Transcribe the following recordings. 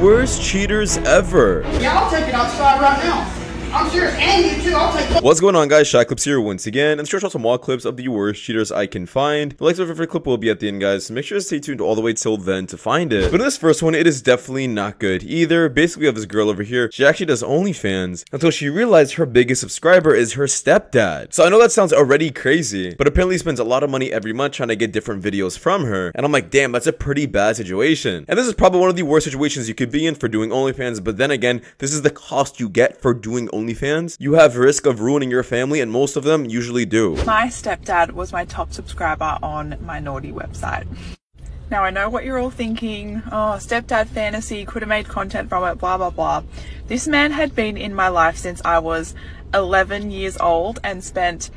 worst cheaters ever. Yeah, I'll take it outside right now. I'm serious, and you too, I'll take it. What's going on, guys? Shak-Clips here once again, and let's some more clips of the worst cheaters I can find. The likes of every clip will be at the end, guys, so make sure to stay tuned all the way till then to find it. But in this first one, it is definitely not good either. Basically, we have this girl over here. She actually does OnlyFans until she realized her biggest subscriber is her stepdad. So I know that sounds already crazy, but apparently he spends a lot of money every month trying to get different videos from her. And I'm like, damn, that's a pretty bad situation. And this is probably one of the worst situations you could be in for doing OnlyFans, but then again, this is the cost you get for doing OnlyFans. You have risk of ruining your family, and most of them usually do. My stepdad was my top subscriber on my naughty website. Now I know what you're all thinking. Oh, stepdad fantasy, could have made content from it, blah blah blah. This man had been in my life since I was 11 years old and spent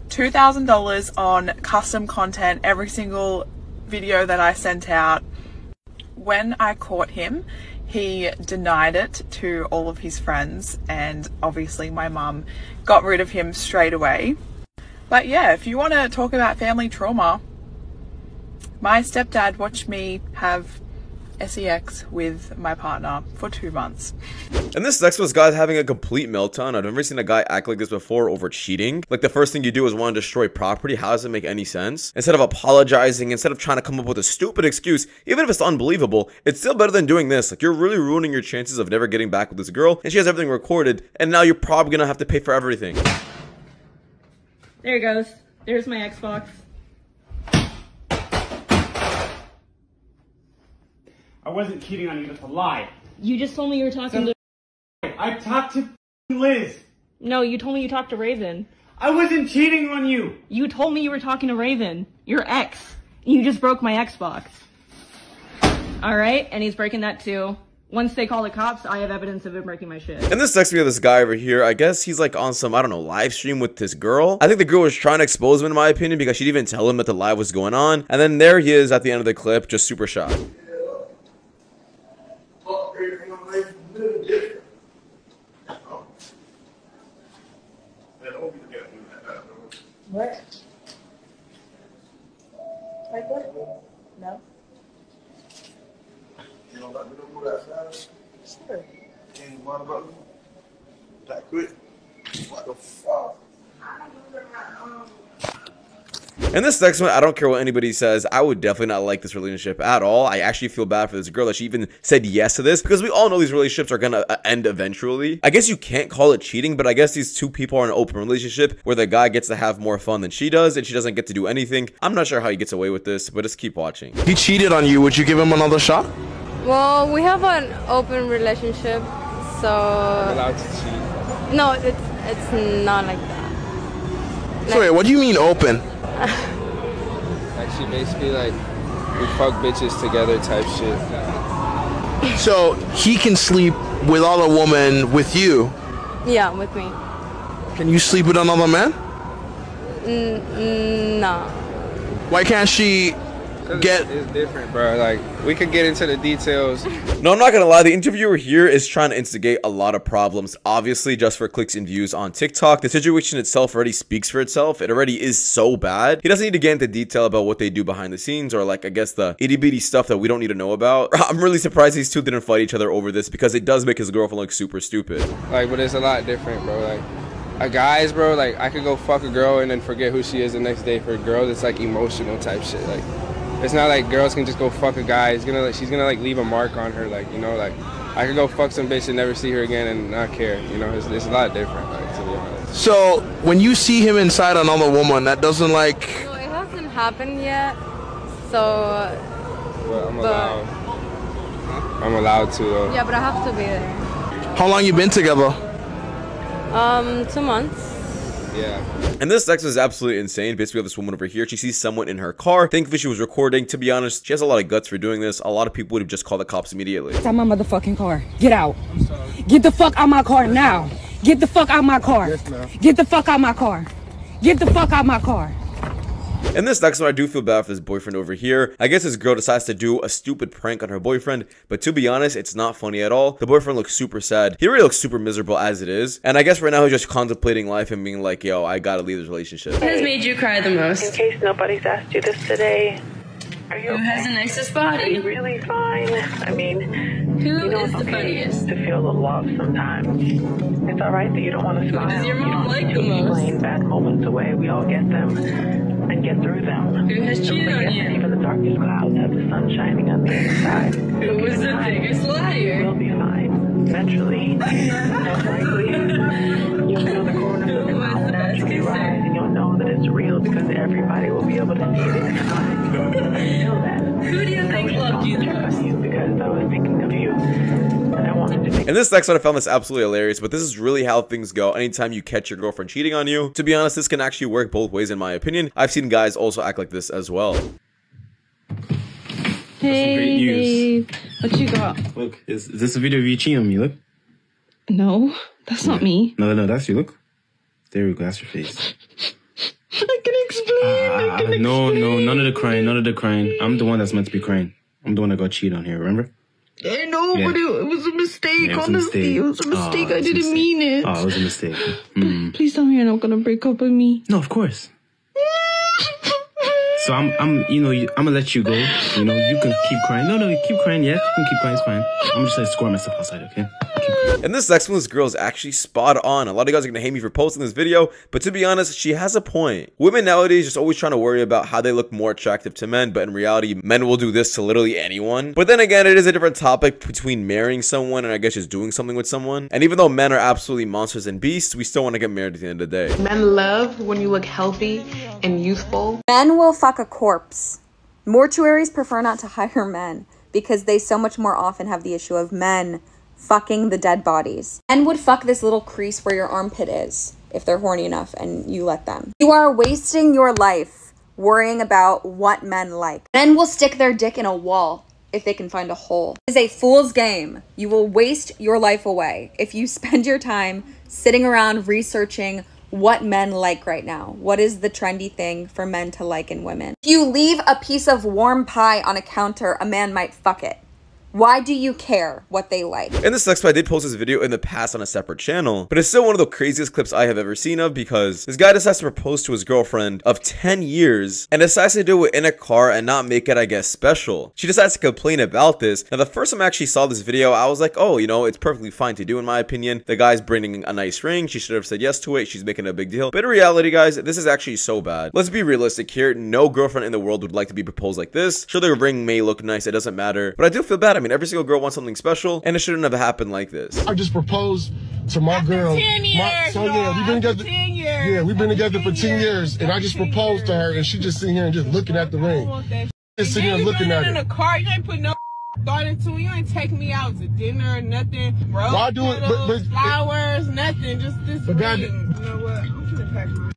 $2,000 on custom content every single video that I sent out. When I caught him, he denied it to all of his friends, and obviously my mum got rid of him straight away. But yeah, if you want to talk about family trauma, my stepdad watched me have sex with my partner for 2 months. And this next was guys having a complete meltdown. I've never seen a guy act like this before over cheating. Like, the first thing you do is want to destroy property. How does it make any sense? Instead of apologizing, instead of trying to come up with a stupid excuse, even if it's unbelievable, it's still better than doing this. Like, you're really ruining your chances of never getting back with this girl, and she has everything recorded, and now you're probably gonna have to pay for everything. There it goes. There's my Xbox. I wasn't cheating on you, that's a lie. You just told me you were talking to... I talked to Liz. No, you told me you talked to Raven. I wasn't cheating on you. You told me you were talking to Raven, your ex. You just broke my Xbox. Alright, and he's breaking that too. Once they call the cops, I have evidence of him breaking my shit. And this next we have this guy over here. I guess he's like on some, I don't know, live stream with this girl. I think the girl was trying to expose him, in my opinion, because she didn't even tell him that the live was going on. And then there he is at the end of the clip, just super shocked. What? Like what? No. You don't let me know who that's at? Sure. And what about me? That quick? What the fuck? And this next one, I don't care what anybody says, I would definitely not like this relationship at all. I actually feel bad for this girl that she even said yes to this, because we all know these relationships are gonna end eventually. I guess you can't call it cheating, but I guess these two people are in an open relationship where the guy gets to have more fun than she does, and she doesn't get to do anything. I'm not sure how he gets away with this, but just keep watching. He cheated on you. Would you give him another shot? Well, we have an open relationship, so... I'm allowed to cheat? No, it's not like that. So wait, what do you mean open? Like, she basically, like, we fuck bitches together type shit. So he can sleep with other women with you? Yeah, with me. Can you sleep with another man? No. Why can't she get... It's different, bro. Like, we could get into the details. No, I'm not gonna lie, the interviewer here is trying to instigate a lot of problems, obviously just for clicks and views on TikTok. The situation itself already speaks for itself. It already is so bad. He doesn't need to get into detail about what they do behind the scenes, or like, I guess, the itty-bitty stuff that we don't need to know about. I'm really surprised these two didn't fight each other over this, because it does make his girlfriend look super stupid. Like, but it's a lot different, bro. Like, guys, bro, like, I could go fuck a girl and then forget who she is the next day. For girls, it's like emotional type shit. Like, it's not like girls can just go fuck a guy. She's gonna like leave a mark on her. Like, you know, like, I could go fuck some bitch and never see her again and not care. You know, it's a lot different, like, to be honest. So when you see him inside another woman, that doesn't like... No, it hasn't happened yet, so... But I'm allowed. I'm allowed to, though. Yeah, but I have to be there. How long you been together? 2 months. Yeah. And this next is absolutely insane. Basically, we have this woman over here. She sees someone in her car. Thankfully, she was recording. To be honest, she has a lot of guts for doing this. A lot of people would have just called the cops immediately. Get out my motherfucking car. Get out. Get the fuck out my car now. Get the fuck out my car. Yes, ma'am. Get the fuck out my car. Get the fuck out my car. And this next one, I do feel bad for this boyfriend over here. I guess this girl decides to do a stupid prank on her boyfriend, but to be honest, it's not funny at all. The boyfriend looks super sad. He really looks super miserable as it is. And I guess right now he's just contemplating life and being like, yo, I gotta leave this relationship. What has made you cry the most? In case nobody's asked you this today, Who has the nicest body? Really fine. I mean, Who is the funniest? to feel the love sometimes. It's alright that you don't want to smile. does your You mom don't like need the to most? explain bad moments away. We all get them and get through them. Who has cheated on Forget you? that even the darkest clouds have the sun shining on the other side. Who was the biggest liar? We'll be fine. Eventually, most likely, you'll feel the corners of your mouth naturally rise, and you'll know that it's real because everybody will be able to see it in your eyes. Until then, Who do you think loved you the most? because I was thinking of you, and I wanted to make. In this next one, I found this absolutely hilarious, but this is really how things go anytime you catch your girlfriend cheating on you. To be honest, this can actually work both ways in my opinion. I've seen guys also act like this as well. Hey, great news. babe. What you got? Look, is this a video of you cheating on me? Look. No, that's not me. No, that's you. Look. There we go. That's your face. I can explain. No, none of the crying. I'm the one that's meant to be crying. I'm the one that got cheated on here, remember? I know, Yeah. but it was a mistake. Yeah, it was a honestly, mistake. it was a mistake. Oh, I it was a didn't mistake. mean it. Oh, it was a mistake. Please tell me you're not gonna break up with me. No, of course. So I'm gonna let you go. You know, you can keep crying. No, keep crying. Yeah, you can keep crying. It's fine. I'm just gonna score myself outside, okay? And this next one, this girl is actually spot on. A lot of you guys are gonna hate me for posting this video, but to be honest, she has a point. Women nowadays just always trying to worry about how they look more attractive to men, but in reality, men will do this to literally anyone. But then again, it is a different topic between marrying someone and I guess just doing something with someone. And even though men are absolutely monsters and beasts, we still want to get married at the end of the day. Men love when you look healthy and youthful. Men will fuck a corpse. Mortuaries prefer not to hire men because they so much more often have the issue of men fucking the dead bodies. Men would fuck this little crease where your armpit is if they're horny enough and you let them. You are wasting your life worrying about what men like. Men will stick their dick in a wall if they can find a hole. It is a fool's game. You will waste your life away if you spend your time sitting around researching what men like right now. What is the trendy thing for men to like in women? If you leave a piece of warm pie on a counter, a man might fuck it. Why do you care what they like? And this next one, I did post this video in the past on a separate channel, but it's still one of the craziest clips I have ever seen of because this guy decides to propose to his girlfriend of 10 years and decides to do it in a car and not make it, I guess, special. She decides to complain about this. Now, the first time I actually saw this video, I was like, oh, you know, it's perfectly fine to do in my opinion. The guy's bringing a nice ring. She should have said yes to it. She's making a big deal. But in reality, guys, this is actually so bad. Let's be realistic here. No girlfriend in the world would like to be proposed like this. Sure, the ring may look nice. It doesn't matter. But I do feel bad. I mean, every single girl wants something special, and it shouldn't have happened like this. I just proposed to my girl. 10 years, So yeah, we've been together. 10 years. Yeah, we've been together for 10 years, and I just proposed to her, and she just sitting here and just looking at the ring. Just sitting here looking at in it. a car, you ain't put no thought into it. You ain't take me out to dinner, nothing. Rose Why do it? petals, flowers, nothing. Just this But God- ring. You know what? I'm gonna pack my.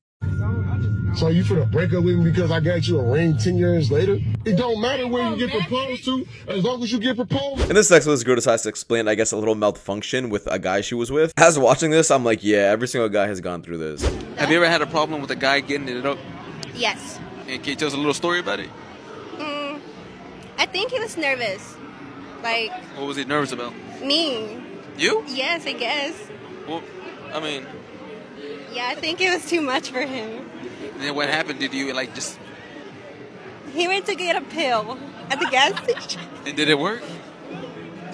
So you finna break up with me because I got you a ring 10 years later? It don't matter where you get proposed to, as long as you get proposed. And this next one, this girl decides to explain, I guess, a little malfunction with a guy she was with. As watching this, I'm like, yeah, every single guy has gone through this. Have you ever had a problem with a guy getting it up? Yes. And can you tell us a little story about it? I think he was nervous. Like, What was he nervous about? me. You? Yes, I guess. Well, I mean, Yeah, I think it was too much for him. then what happened? Did you like just? He went to get a pill at the gas station. And did it work?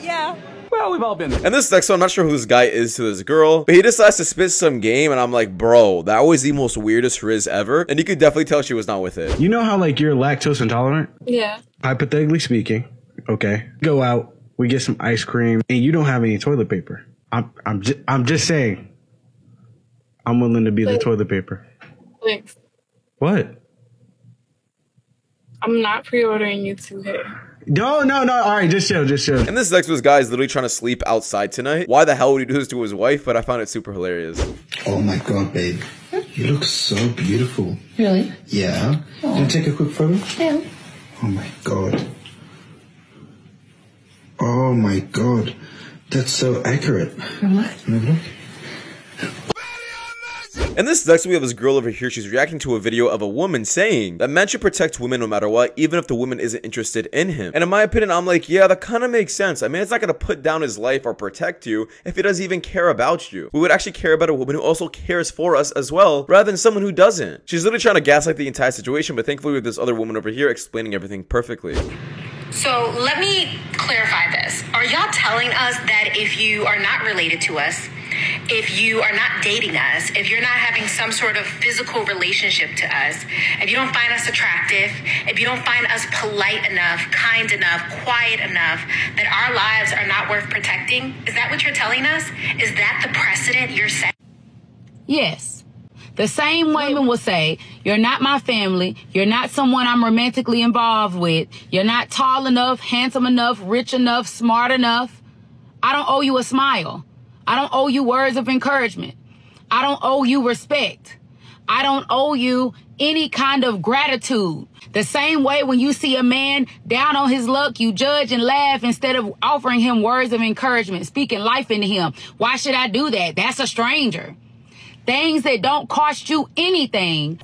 Yeah. Well, we've all been there. And this next one, I'm not sure who this guy is to this girl, but he decides to spit some game, and I'm like, bro, that was the most weirdest riz ever. And you could definitely tell she was not with it. You know how like you're lactose intolerant? Yeah. Hypothetically speaking, okay. Go out, we get some ice cream, and you don't have any toilet paper. I'm just saying. I'm willing to be the toilet paper. Thanks. What? I'm not pre-ordering you two here. No. All right, just chill. And this next was guy is literally trying to sleep outside tonight. Why the hell would he do this to his wife? But I found it super hilarious. Oh my god, babe. You look so beautiful. Really? Yeah. Can I take a quick photo? Yeah. Oh my god. Oh my god. That's so accurate. What? Look. And this next we have this girl over here. She's reacting to a video of a woman saying that men should protect women no matter what, even if the woman isn't interested in him. And in my opinion, I'm like, yeah, that kind of makes sense. I mean, it's not gonna put down his life or protect you if he doesn't even care about you. We would actually care about a woman who also cares for us as well, rather than someone who doesn't. She's literally trying to gaslight the entire situation, but thankfully with this other woman over here explaining everything perfectly. So let me clarify this. Are y'all telling us that if you are not related to us, if you are not dating us, if you're not having some sort of physical relationship to us, if you don't find us attractive, if you don't find us polite enough, kind enough, quiet enough, that our lives are not worth protecting? Is that what you're telling us? Is that the precedent you're setting? Yes. The same women will say, you're not my family, you're not someone I'm romantically involved with, you're not tall enough, handsome enough, rich enough, smart enough. I don't owe you a smile. I don't owe you words of encouragement. I don't owe you respect. I don't owe you any kind of gratitude. The same way when you see a man down on his luck, you judge and laugh instead of offering him words of encouragement, speaking life into him. Why should I do that? That's a stranger. Things that don't cost you anything.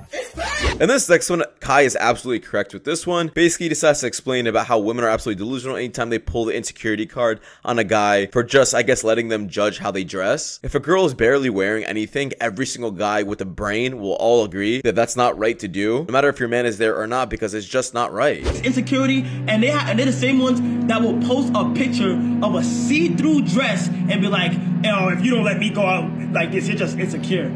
And this next one, Kai is absolutely correct with this one. Basically, he decides to explain about how women are absolutely delusional anytime they pull the insecurity card on a guy for just, I guess, letting them judge how they dress. If a girl is barely wearing anything, every single guy with a brain will all agree that that's not right to do, no matter if your man is there or not, because it's just not right. Insecurity, and they're the same ones that will post a picture of a see-through dress and be like, oh, if you don't let me go out like this, you're just insecure.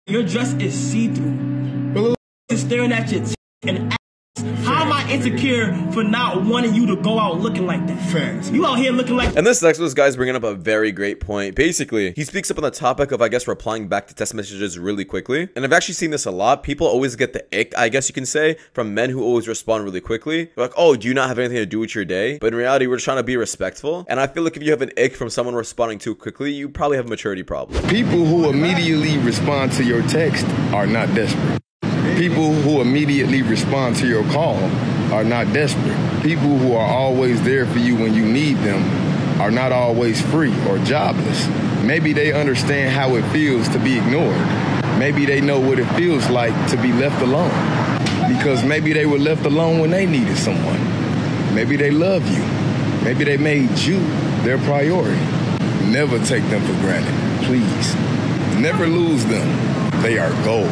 Your dress is see-through. Your is staring at your and ass. How am I insecure for not wanting you to go out looking like that? Facts. You out here looking like. And this next one, this guy's bringing up a very great point. Basically, he speaks up on the topic of, I guess, replying back to text messages really quickly. And I've actually seen this a lot. People always get the ick, I guess you can say, from men who always respond really quickly. They're like, oh, do you not have anything to do with your day? But in reality, we're just trying to be respectful. And I feel like if you have an ick from someone responding too quickly, you probably have a maturity problem. People who immediately respond to your text are not desperate. People who immediately respond to your call are not desperate. People who are always there for you when you need them are not always free or jobless. Maybe they understand how it feels to be ignored. Maybe they know what it feels like to be left alone. Because maybe they were left alone when they needed someone. Maybe they love you. Maybe they made you their priority. Never take them for granted, please. Never lose them. They are gold.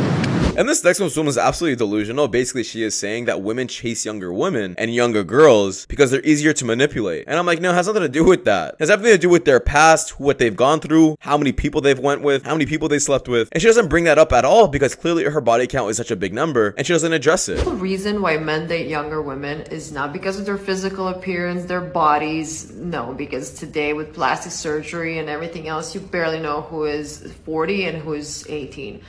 And this next woman is absolutely delusional. Basically, she is saying that women chase younger women and younger girls because they're easier to manipulate. And I'm like, no, it has nothing to do with that. It has everything to do with their past, what they've gone through, how many people they've went with, how many people they slept with. And she doesn't bring that up at all because clearly her body count is such a big number and she doesn't address it. The reason why men date younger women is not because of their physical appearance, their bodies. No, because today with plastic surgery and everything else, you barely know who is 40 and who is 18.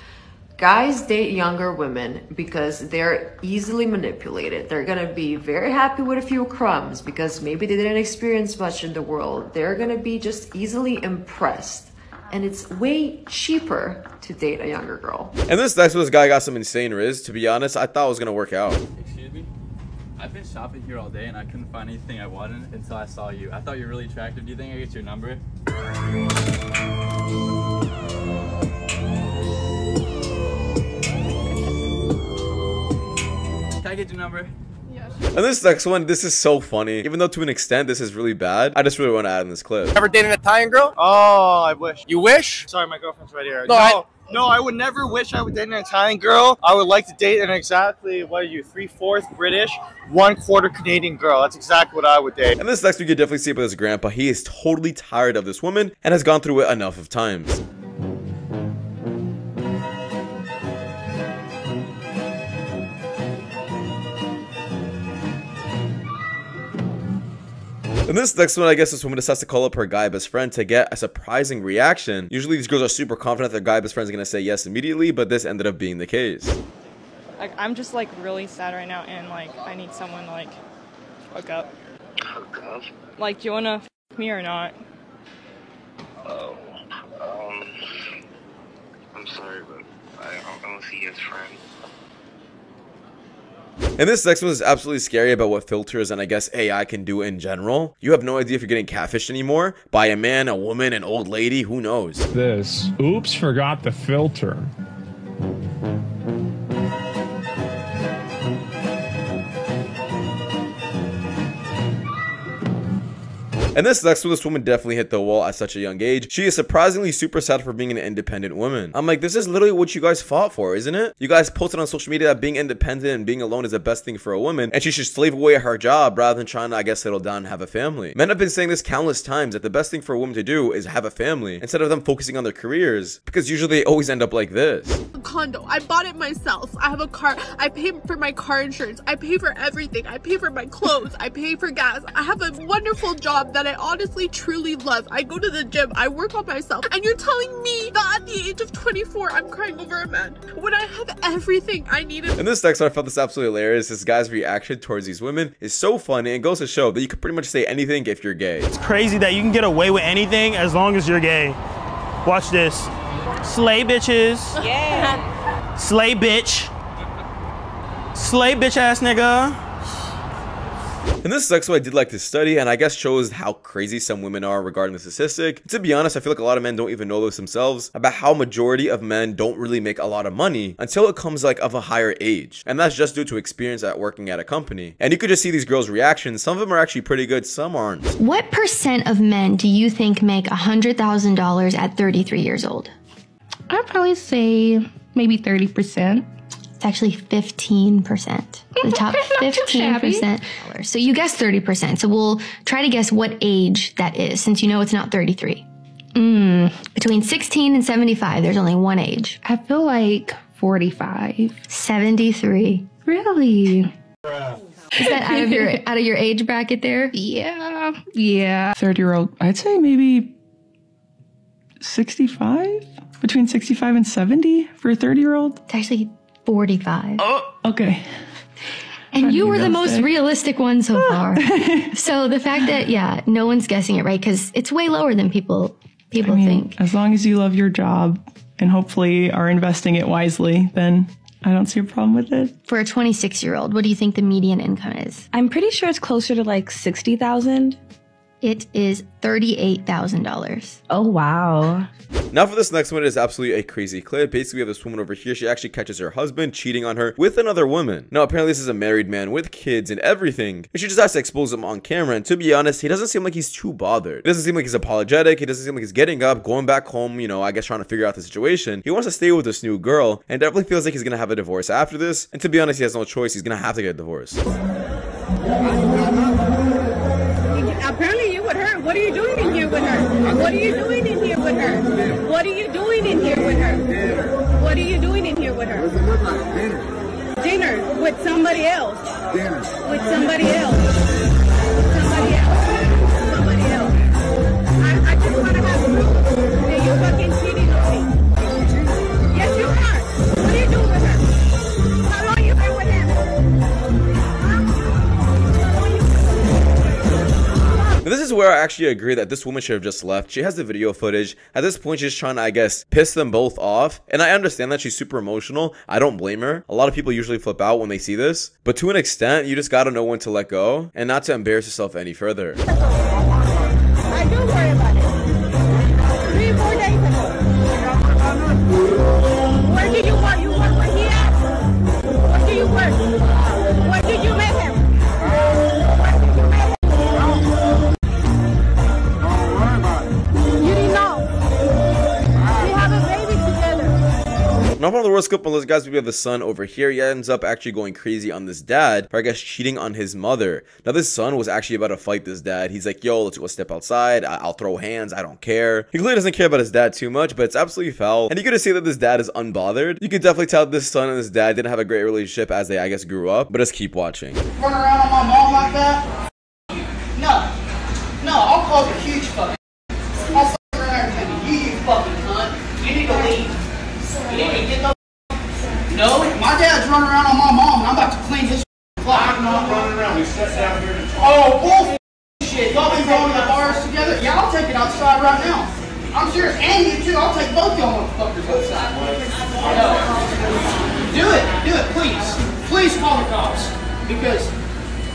Guys date younger women because they're easily manipulated. They're gonna be very happy with a few crumbs because maybe they didn't experience much in the world. They're gonna be just easily impressed. And it's way cheaper to date a younger girl. And this next one, this guy got some insane riz. To be honest, I thought it was gonna work out. Excuse me? I've been shopping here all day and I couldn't find anything I wanted until I saw you. I thought you were really attractive. Do you think I get your number? Can I get your number? Yes. And this next one, this is so funny. Even though to an extent this is really bad, I just really want to add in this clip. Ever dated an Italian girl? Oh, I wish. You wish? Sorry, my girlfriend's right here. No, I would never wish I would date an Italian girl. I would like to date an exactly, what are you, 3/4 British, 1/4 Canadian girl. That's exactly what I would date. And this next we could definitely see with his grandpa. He is totally tired of this woman and has gone through it enough of times. And this next one, I guess this woman decides to call up her guy best friend to get a surprising reaction. Usually these girls are super confident their guy best friend is going to say yes immediately, but this ended up being the case. Like, I'm just like really sad right now and like I need someone to like hook up. Hook up? Like, do you want to f me or not? Oh, I'm sorry, but I don't see his friend. And this next one is absolutely scary about what filters and I guess AI can do in general. You have no idea if you're getting catfished anymore by a man, a woman, an old lady, who knows? Oops, forgot the filter. And this next one, this woman definitely hit the wall at such a young age. She is surprisingly super sad for being an independent woman. I'm like, this is literally what you guys fought for, isn't it? You guys posted on social media that being independent and being alone is the best thing for a woman, and she should slave away at her job rather than trying to, I guess, settle down and have a family. Men have been saying this countless times that the best thing for a woman to do is have a family instead of them focusing on their careers, because usually they always end up like this. A condo. I bought it myself. I have a car. I pay for my car insurance. I pay for everything. I pay for my clothes. I pay for gas. I have a wonderful job that I honestly truly love. I go to the gym. I work on myself. And you're telling me that at the age of 24 I'm crying over a man when I have everything I needed. In this next one, I felt this absolutely hilarious. This guy's reaction towards these women is so funny and goes to show that you could pretty much say anything if you're gay. It's crazy that you can get away with anything as long as you're gay. Watch this. Slay bitches. Yeah. Slay bitch. Slay bitch ass nigga. And this next one I did like to study, and I guess shows how crazy some women are regarding the statistic. To be honest, I feel like a lot of men don't even know this themselves about how majority of men don't really make a lot of money until it comes like of a higher age. And that's just due to experience at working at a company. And you could just see these girls' reactions. Some of them are actually pretty good, some aren't. What percent of men do you think make $100,000 at 33 years old? I'd probably say maybe 30%. It's actually 15%. The top 15%. So you guessed 30%. So we'll try to guess what age that is, since you know it's not 33. Between 16 and 75, there's only one age. I feel like 45. 73. Really? Is that out of your age bracket there? Yeah. 30-year-old, I'd say maybe 65? Between 65 and 70 for a 30-year-old? It's actually 45. Oh, okay. And you were the most realistic one so far. So the fact that, yeah, no one's guessing it right, because it's way lower than people think. As long as you love your job and hopefully are investing it wisely, then I don't see a problem with it. For a 26-year-old, what do you think the median income is? I'm pretty sure it's closer to like 60,000. It is $38,000. Oh, wow. Now for this next one, it is absolutely a crazy clip. Basically, we have this woman over here. She actually catches her husband cheating on her with another woman. Now, apparently this is a married man with kids and everything. And she just has to expose him on camera. And to be honest, he doesn't seem like he's too bothered. It doesn't seem like he's apologetic. He doesn't seem like he's getting up, going back home, you know, I guess trying to figure out the situation. He wants to stay with this new girl and definitely feels like he's going to have a divorce after this. And to be honest, he has no choice. He's going to have to get a divorce. Apparently you with her. What are you doing in here with her? What are you doing in here with her? What are you doing in here with her? What are you doing in here with her? Dinner with somebody else. With somebody else. Somebody else. Somebody else. I just want to have proof that you fucking cheating on me. Yes, you are. What are you doing with her? How long you been with him? Now, this is where I actually agree that this woman should have just left. She has the video footage. At this point, she's trying to, I guess, piss them both off. And I understand that she's super emotional. I don't blame her. A lot of people usually flip out when they see this. But to an extent, you just gotta know when to let go and not to embarrass yourself any further. I do worry about it. 3-4 days ago. Where did you work? You work where he at? Where do you work? Where did you meet him? Where did you meet him? You didn't know. We have a baby together. Not one of the worst couple of those guys. We have the son over here. He ends up actually going crazy on this dad for, I guess, cheating on his mother. Now, this son was actually about to fight this dad. He's like, yo, let's go step outside. I'll throw hands. I don't care. He clearly doesn't care about his dad too much, but it's absolutely foul. And you could see that this dad is unbothered. You could definitely tell this son and this dad didn't have a great relationship as they, I guess, grew up. But just keep watching. Run around on my mom like that? No, I'll cause a huge fucking. I'll fuck around and you fucking cunt. You need to leave. You need to get the. No, my dad's running around on my mom and I'm about to clean his flat. I'm not running around. We sat down here to talk. Oh, bullshit. Y'all been going to the bars together? Yeah, I'll take it outside right now. I'm serious. And you too. I'll take both y'all motherfuckers outside. No. Do it, please. Please call the cops. Because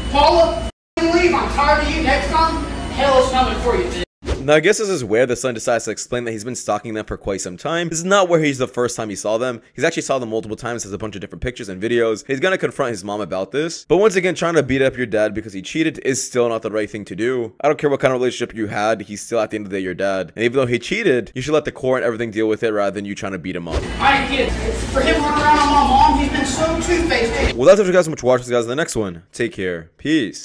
Paula, leave. I'm tired of you. Next time, hell is coming for you, bitch. Now, I guess this is where the son decides to explain that he's been stalking them for quite some time. This is not where he's the first time he saw them. He's actually saw them multiple times, has a bunch of different pictures and videos. He's gonna confront his mom about this. But once again, trying to beat up your dad because he cheated is still not the right thing to do. I don't care what kind of relationship you had, he's still at the end of the day your dad. And even though he cheated, you should let the court and everything deal with it rather than you trying to beat him up. Alright, kids. For him running around on my mom, he's been so two-faced. Well, that's it for you guys. So much for watching, guys. In the next one, take care. Peace.